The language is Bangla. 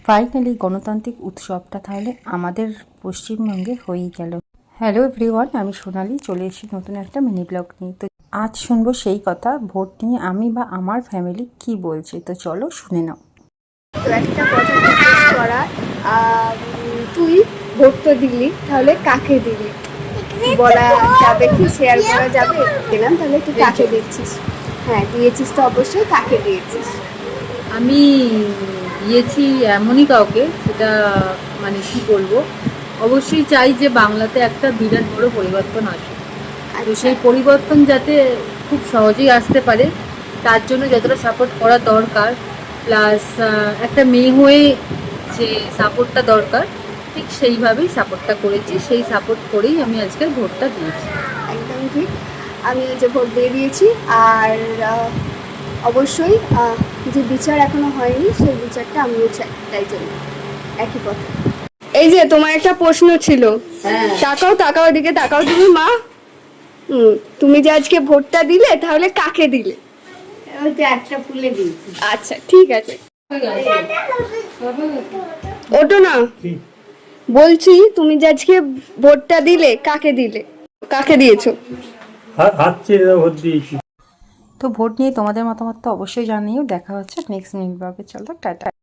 ফাইনালি গণতান্ত্রিক উৎসবটা তাহলে আমাদের পশ্চিমবঙ্গে হয়েই গেল। হ্যালো এভরিওয়ান, আমি সোনালি চলে এসেছি নতুন একটা মিনি ব্লগ নিয়ে। তো আজ শুনবো সেই কথা ভোট নিয়ে আমি বা আমার ফ্যামিলি কি বলছে। তো চলো শুনে নাও। তো একটা কথা জিজ্ঞেস করা, তুই ভোট তো দিলি, তাহলে কাকে দিলি বলা যাবে কি? শেয়ার করা যাবে? দিলাম, তাহলে তুই কাকে দিচ্ছিস? হ্যাঁ, দিয়েছিস তো অবশ্যই। কাকে দিয়েছিস? আমি দিয়েছি এমনই কাউকে, সেটা মানে কি বলবো, অবশ্যই চাই যে বাংলাতে একটা বিরাট বড় পরিবর্তন আসে। তো সেই পরিবর্তন যাতে খুব সহজেই আসতে পারে, তার জন্য যতটা সাপোর্ট করা দরকার, প্লাস একটা মেয়ে হয়ে যে সাপোর্টটা দরকার, ঠিক সেইভাবেই সাপোর্টটা করেছি। সেই সাপোর্ট করেই আমি আজকের ভোটটা দিয়েছি। একদম ঠিক। আমি এই যে ভোট দিয়ে দিয়েছি, আর অবশ্যই যে বিচার এখনো হয়নি সেই বিচারটা আমিও চাই, তাই জন্য একই কথা। এই যে তোমার একটা প্রশ্ন ছিল, তাকাও তাকাও, এদিকে তাকাও তুমি মা। তুমি যে আজকে ভোটটা দিলে, তাহলে কাকে দিলে? একটা ফুলে দিয়েছি। আচ্ছা ঠিক আছে, ওটো না। বলছি তুমি যে আজকে ভোটটা দিলে, কাকে দিলে, কাকে দিয়েছো? ভোট দিয়েছি। তো ভোট নিয়ে তোমাদের মতামত তো অবশ্যই জানিও। দেখা হচ্ছে নেক্সট মিনি ব্লগে। চলো টাটা।